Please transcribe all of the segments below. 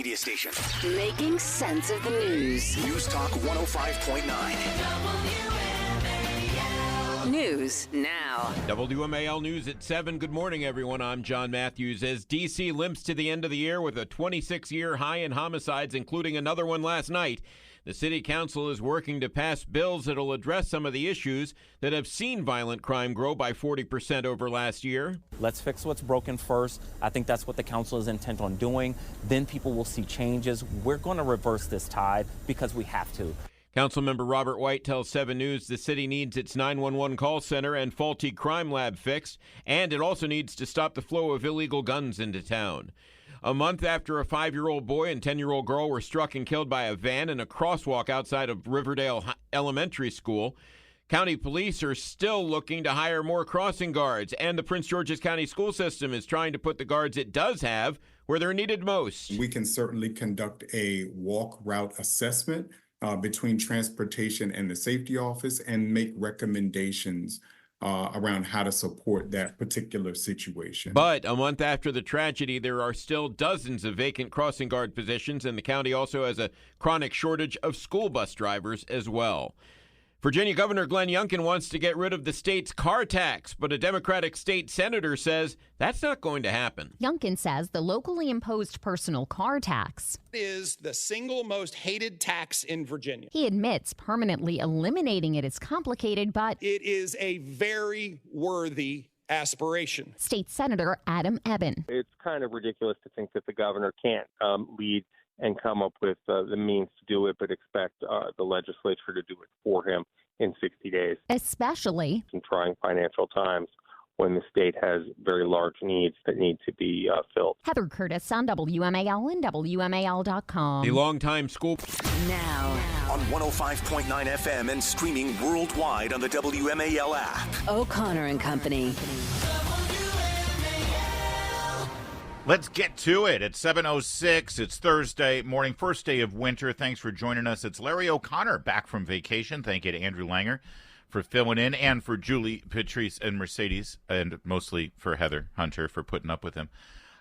media station. Making sense of the news. News Talk 105.9. News now. WMAL News at 7. Good morning, everyone. I'm John Matthews. As D.C. limps to the end of the year with a 26-year high in homicides, including another one last night, the City Council is working to pass bills that will address some of the issues that have seen violent crime grow by 40% over last year. Let's fix what's broken first. I think that's what the council is intent on doing. Then people will see changes. We're going to reverse this tide because we have to. Councilmember Robert White tells 7 News the city needs its 911 call center and faulty crime lab fixed, and it also needs to stop the flow of illegal guns into town. A month after a 5-year-old boy and 10-year-old girl were struck and killed by a van in a crosswalk outside of Riverdale Elementary School, county police are still looking to hire more crossing guards, and the Prince George's County school system is trying to put the guards it does have where they're needed most. We can certainly conduct a walk route assessment between transportation and the safety office and make recommendations around how to support that particular situation. But a month after the tragedy, there are still dozens of vacant crossing guard positions, and the county also has a chronic shortage of school bus drivers as well. Virginia Governor Glenn Youngkin wants to get rid of the state's car tax, but a Democratic state senator says that's not going to happen. Youngkin says the locally imposed personal car tax is the single most hated tax in Virginia. He admits permanently eliminating it is complicated, but it is a very worthy aspiration. State Senator Adam Ebbin. It's kind of ridiculous to think that the governor can't lead and come up with the means to do it, but expect the legislature to do it for him in 60 days. Especially in trying financial times when the state has very large needs that need to be filled. Heather Curtis on WMAL and WMAL.com. The longtime school. Now. On 105.9 FM and streaming worldwide on the WMAL app. O'Connor and Company. Let's get to it. It's 7:06. It's Thursday morning, first day of winter. Thanks for joining us. It's Larry O'Connor back from vacation. Thank you to Andrew Langer for filling in, and for Julie, Patrice, and Mercedes, and mostly for Heather Hunter for putting up with him.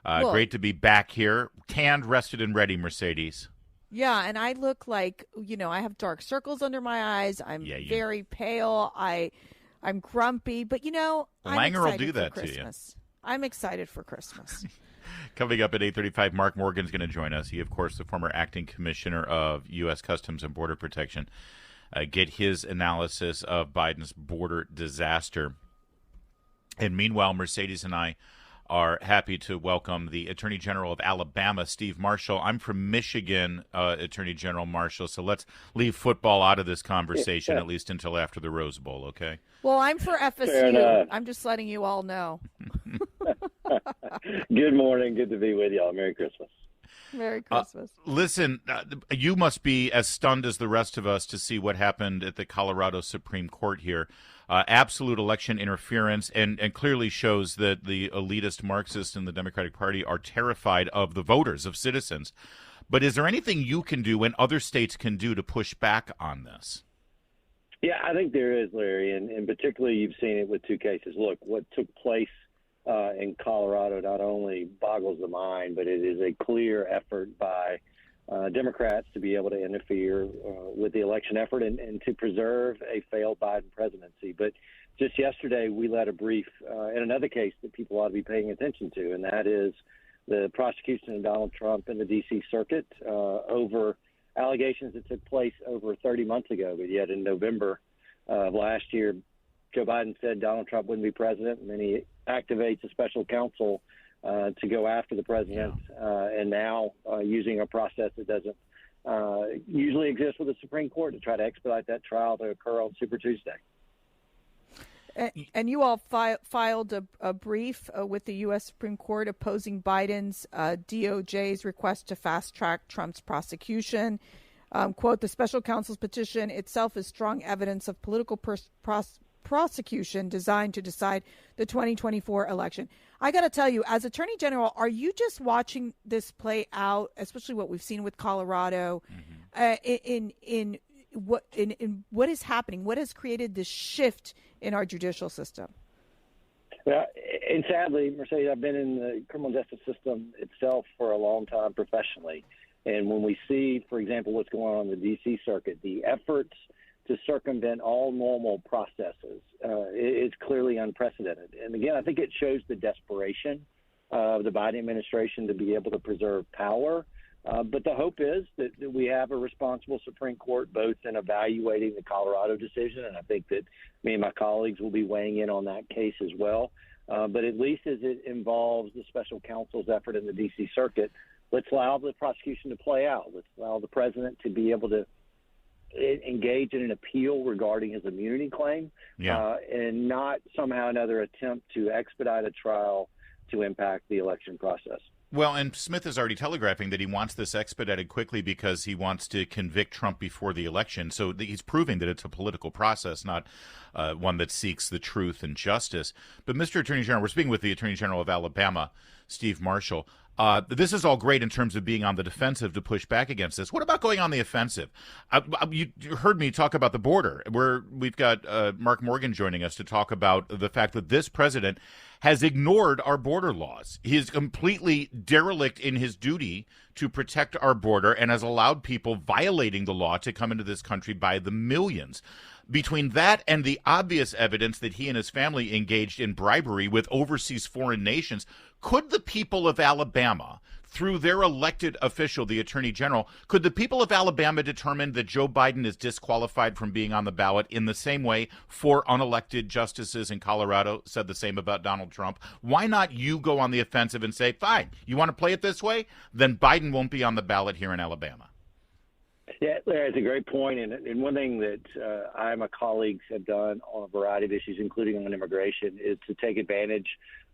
Great to be back here. Tanned, rested, and ready, Mercedes. Yeah, and I look like, I have dark circles under my eyes. I'm very pale. I'm grumpy, but Langer will do that to you. I'm excited for Christmas. Coming up at 8:35, Mark Morgan's going to join us. He, of course, the former acting commissioner of U.S. Customs and Border Protection. Get his analysis of Biden's border disaster. And meanwhile, Mercedes and I are happy to welcome the Attorney General of Alabama, Steve Marshall. I'm from Michigan, Attorney General Marshall, so let's leave football out of this conversation, at least until after the Rose Bowl, okay? Well, I'm for FSU. I'm just letting you all know. Good morning. Good to be with y'all. Merry Christmas. Merry Christmas. Listen, you must be as stunned as the rest of us to see what happened at the Colorado Supreme Court here. Absolute election interference, and clearly shows that the elitist Marxists in the Democratic Party are terrified of the voters, of citizens. But is there anything you can do and other states can do to push back on this? Yeah, I think there is, Larry, and particularly you've seen it with two cases. Look, what took place in Colorado not only boggles the mind, but it is a clear effort by Democrats to be able to interfere with the election effort and to preserve a failed Biden presidency. But just yesterday, we led a brief in another case that people ought to be paying attention to, and that is the prosecution of Donald Trump in the D.C. Circuit over allegations that took place over 30 months ago. But yet in November of last year, Joe Biden said Donald Trump wouldn't be president, and then he activates a special counsel to go after the president, and now using a process that doesn't usually exist with the Supreme Court to try to expedite that trial to occur on Super Tuesday. And you all filed a brief with the U.S. Supreme Court opposing Biden's DOJ's request to fast-track Trump's prosecution. Quote, the special counsel's petition itself is strong evidence of political prosecution designed to decide the 2024 election. I got to tell you, as Attorney General, are you just watching this play out, especially what we've seen with Colorado, in what is happening? What has created this shift in our judicial system? Well, and sadly, Mercedes, I've been in the criminal justice system itself for a long time professionally. And when we see, for example, what's going on in the D.C. circuit, the efforts to circumvent all normal processes is clearly unprecedented. And again, I think it shows the desperation of the Biden administration to be able to preserve power. But the hope is that we have a responsible Supreme Court, both in evaluating the Colorado decision, and I think that me and my colleagues will be weighing in on that case as well. But at least as it involves the special counsel's effort in the D.C. circuit, let's allow the prosecution to play out. Let's allow the president to be able to engage in an appeal regarding his immunity claim, and not somehow another attempt to expedite a trial to impact the election process. Well, and Smith is already telegraphing that he wants this expedited quickly because he wants to convict Trump before the election. So he's proving that it's a political process, not one that seeks the truth and justice. But, Mr. Attorney General, we're speaking with the Attorney General of Alabama, Steve Marshall. This is all great in terms of being on the defensive to push back against this. What about going on the offensive? You heard me talk about the border, where we've got Mark Morgan joining us to talk about the fact that this president has ignored our border laws. He is completely derelict in his duty to protect our border and has allowed people violating the law to come into this country by the millions. Between that and the obvious evidence that he and his family engaged in bribery with overseas foreign nations, could the people of Alabama, through their elected official, the Attorney General, could the people of Alabama determine that Joe Biden is disqualified from being on the ballot in the same way four unelected justices in Colorado said the same about Donald Trump? Why not you go on the offensive and say, fine, you want to play it this way? Then Biden won't be on the ballot here in Alabama. Yeah, Larry, it's a great point. And one thing that I and my colleagues have done on a variety of issues, including on immigration, is to take advantage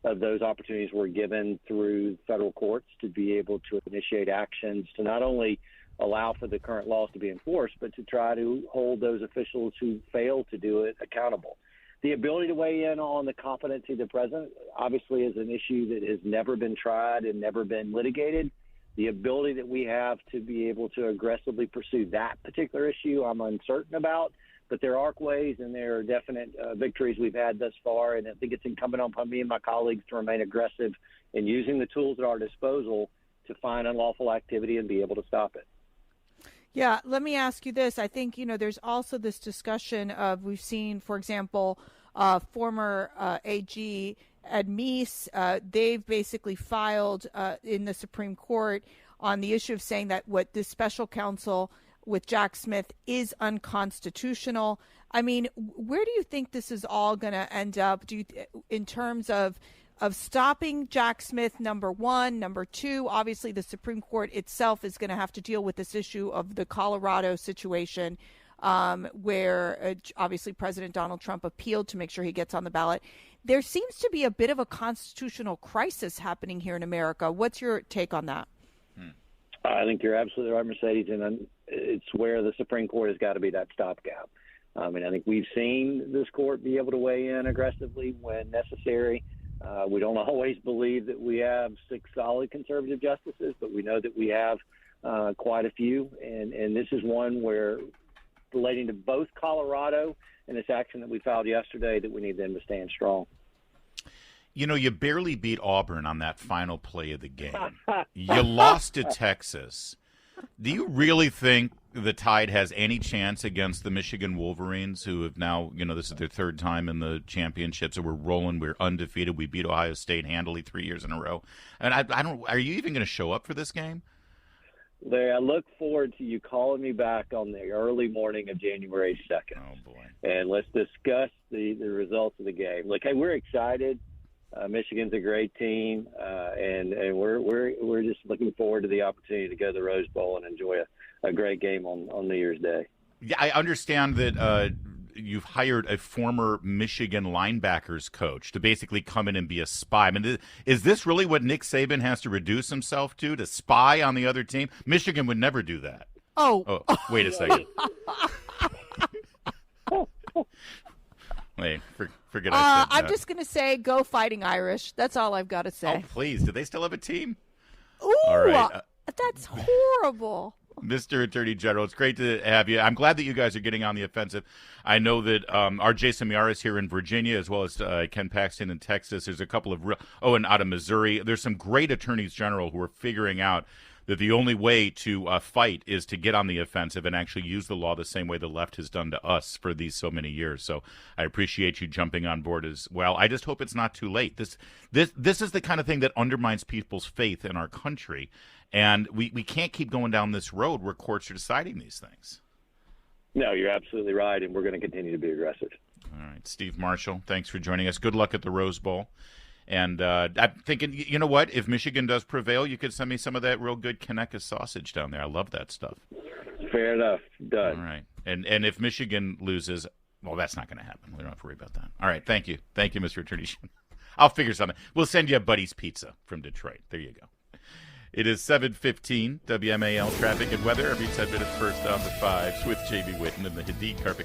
of those opportunities we're given through federal courts to be able to initiate actions to not only allow for the current laws to be enforced, but to try to hold those officials who fail to do it accountable. The ability to weigh in on the competency of the president obviously is an issue that has never been tried and never been litigated. The ability that we have to be able to aggressively pursue that particular issue, I'm uncertain about. But there are ways and there are definite victories we've had thus far. And I think it's incumbent upon me and my colleagues to remain aggressive in using the tools at our disposal to find unlawful activity and be able to stop it. Yeah, let me ask you this. I think, there's also this discussion of, we've seen, for example, former AG Ed Meese, they've basically filed in the Supreme Court on the issue of saying that what this special counsel with Jack Smith is unconstitutional. I mean, where do you think this is all going to end up? In terms of stopping Jack Smith, number one, number two, obviously the Supreme Court itself is going to have to deal with this issue of the Colorado situation, where obviously President Donald Trump appealed to make sure he gets on the ballot. There seems to be a bit of a constitutional crisis happening here in America. What's your take on that? I think you're absolutely right, Mercedes, and it's where the Supreme Court has got to be that stopgap. I think we've seen this court be able to weigh in aggressively when necessary. We don't always believe that we have six solid conservative justices, but we know that we have quite a few, and this is one where, relating to both Colorado and this action that we filed yesterday, that we need them to stand strong. You barely beat Auburn on that final play of the game. You lost to Texas. Do you really think the Tide has any chance against the Michigan Wolverines, who have now, this is their third time in the championship, so we're rolling, we're undefeated. We beat Ohio State handily 3 years in a row. And are you even going to show up for this game? Larry, I look forward to you calling me back on the early morning of January 2nd. Oh, boy. And let's discuss the results of the game. Look, hey, we're excited. Michigan's a great team, and we're just looking forward to the opportunity to go to the Rose Bowl and enjoy a great game on New Year's Day. Yeah, I understand that you've hired a former Michigan linebackers coach to basically come in and be a spy. I mean, is this really what Nick Saban has to reduce himself to spy on the other team? Michigan would never do that. Oh wait a second. Wait, forget I said that. I'm just going to say, go Fighting Irish. That's all I've got to say. Oh, please. Do they still have a team? Ooh, all right. That's horrible. Mr. Attorney General, it's great to have you. I'm glad that you guys are getting on the offensive. I know that R.J. Samiaris here in Virginia, as well as Ken Paxton in Texas. There's a couple of and out of Missouri. There's some great attorneys general who are figuring out that the only way to fight is to get on the offensive and actually use the law the same way the left has done to us for these so many years. So I appreciate you jumping on board as well. I just hope it's not too late. This is the kind of thing that undermines people's faith in our country, and we can't keep going down this road where courts are deciding these things. No, you're absolutely right, and we're going to continue to be aggressive. All right, Steve Marshall, thanks for joining us. Good luck at the Rose Bowl. And I'm thinking, you know what? If Michigan does prevail, you could send me some of that real good Conecuh sausage down there. I love that stuff. Fair enough. Done. All right. And if Michigan loses, well, that's not going to happen. We don't have to worry about that. All right. Thank you. Thank you, Mr. Attorney. I'll figure something. We'll send you a Buddy's Pizza from Detroit. There you go. It is 7:15, WMAL traffic and weather. Every 10 minutes, first on the 5s with Jamie Whitten and the Hadid Carpet.